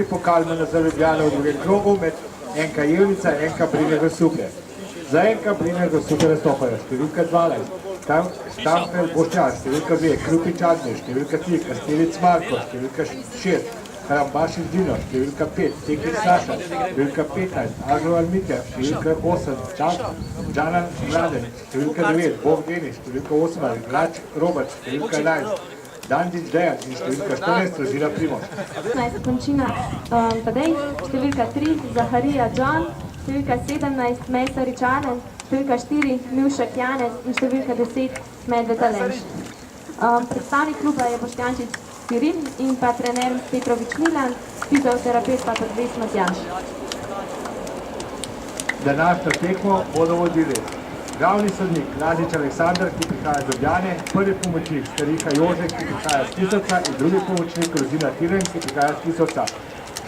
Pokal MNZ Ljubljana v drugem krogu med NK Jevnica in NK BRINJE GROSUPLJE. Za NK BRINJE GROSUPLJE nastopajo številka 12, Štampel Boštjan, številka 2, Krupič Admir, številka 3, Kastelic Marko, številka 6, Karambašič Dino, številka 5, Teklic Saša, številka 15, Ažovar Mitja, številka 8, Džanan Mladen, številka 9, Bog Denis, številka 18, Grač Robert, številka 11, Dandič Dejan in številka 14, Rožina Primož. 15 Končina Tadej, številka 3 Zaharija John, številka 17 Mesarič Anen, številka 4 Milšek Janez in številka 10 Medved Alenš. Predstavnik kluba je Boštjančič Ciril in pa trener Petrovič Milan, fizioterapeut pa Podves Matjaž. Današnjo tekmo bodo vodili glavni sodnik Ladič Aleksandar, ki prihaja z Ljubljane, prvi pomočnik Stariha Jože, ki prihaja z Tisovca in drugi pomočnik Rozina Tiren, ki prihaja z Tisovca.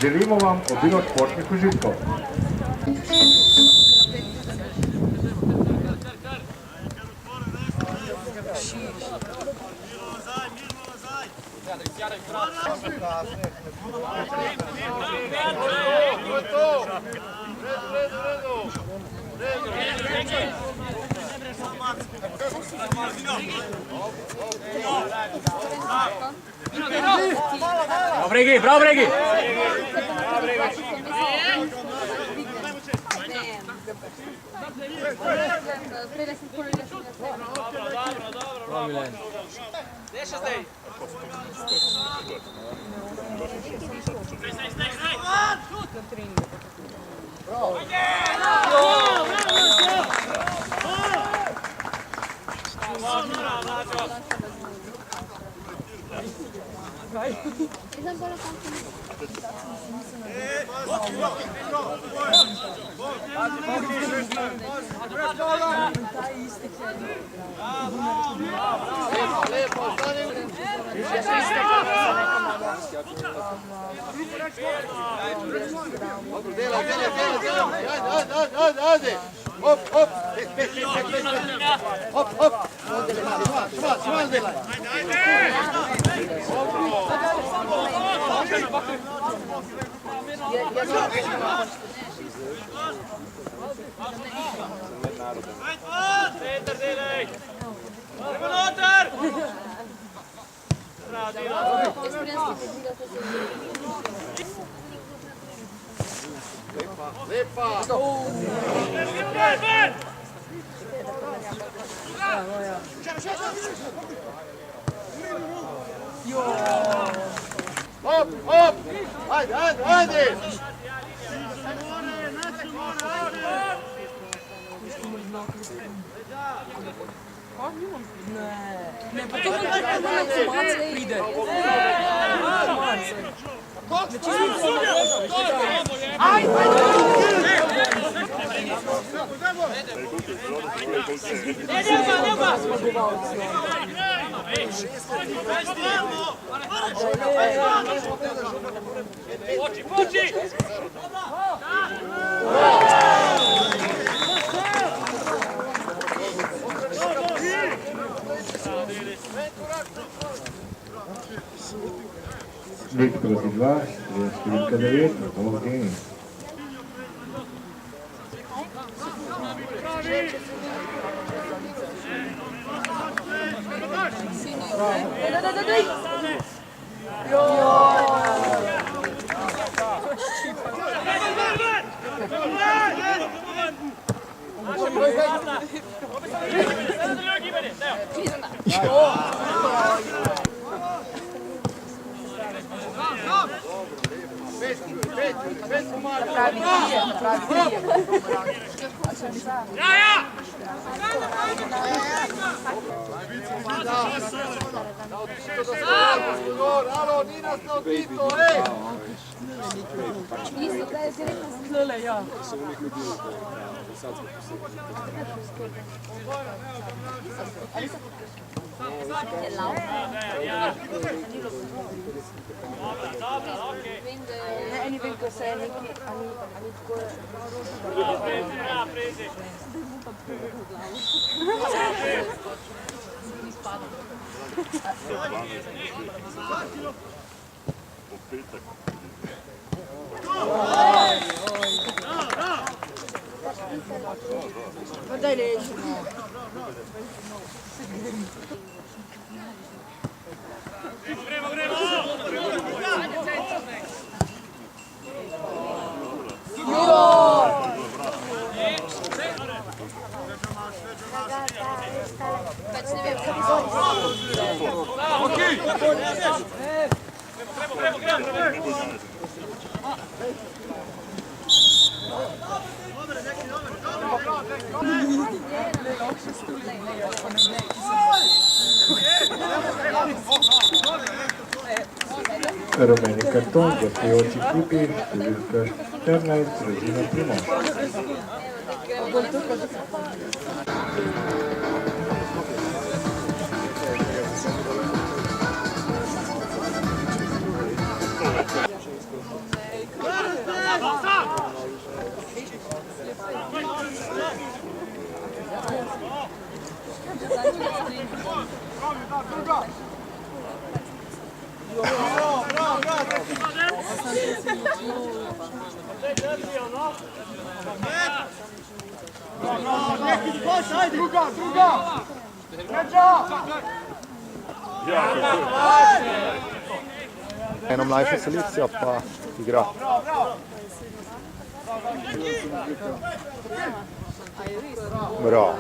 Želimo vam obilo športnih užitkov. Bravo, Bregi! Ne, pa to bom tako na informacije pride. Nek proti 2, številka 9, Bog Denis. Eni vem, ko se je neki, ani tako je. Rumeni karton, gostujoči klubi, številka 14, Rozina Primož. Eno mlajša selekcija pa igra. Bravo.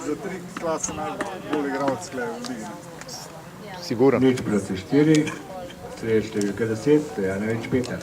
Za 3 klase najbolj igralec tukaj v ligi. Sigurno. 0+4, sred številka 10, Stojanovič Peter.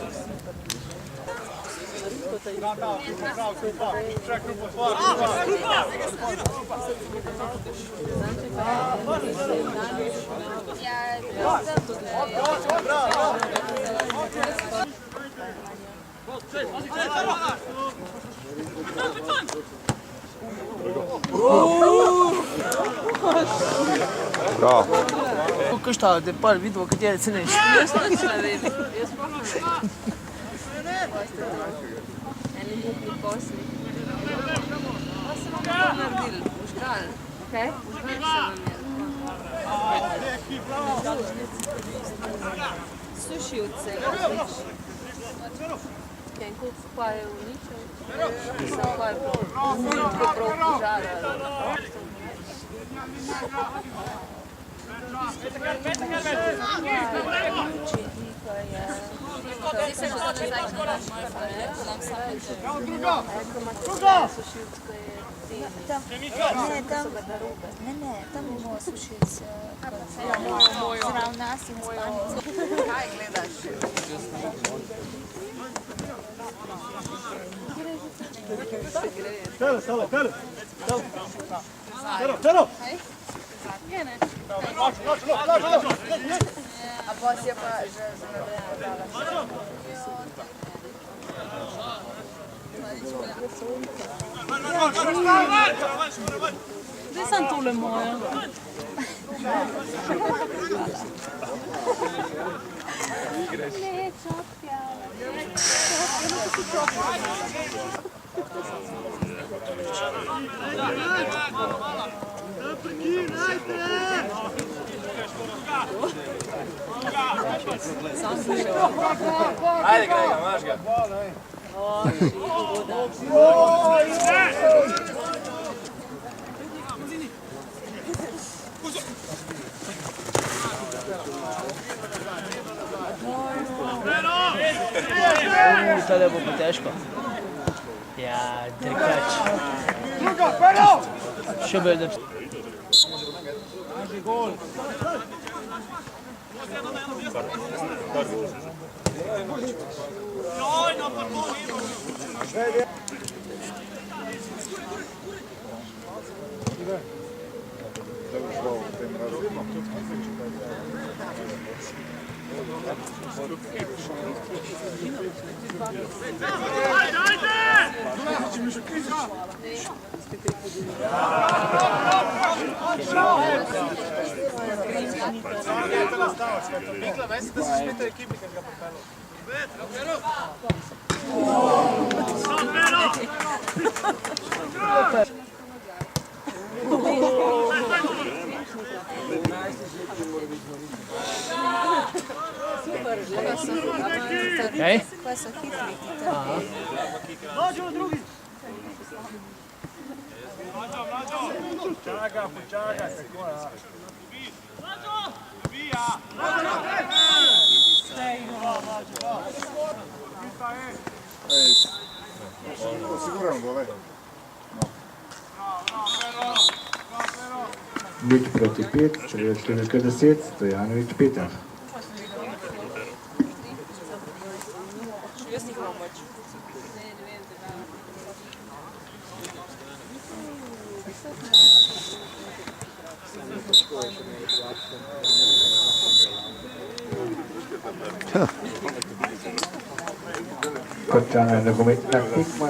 Bravo. Kako šta, da je par videl, katere cenejši? Jaz sem nič naredil. Eni bukni posli. Pa se vam to naredil, užgal. Kaj? Užgal se vam je. Sušilce. En kup pa je uničil. Sam pa je prav požaral. Ne, tam bomo sušilce. Zrav nas in spanice. Kaj gledaš? A pos je pa že zanadrejala. Zdaj sem tole moja. Ne, čopja. Ajde, Grega, imaš ga. Tale bo pa težko. Ja, drkač. Še bolj, da... Super. Kaj? Pa so hitri ti Aha. Siguran bo, vej. Nič proti 5, strelec številka 10, Stojanovič Peter. Končana je nogometna tekma.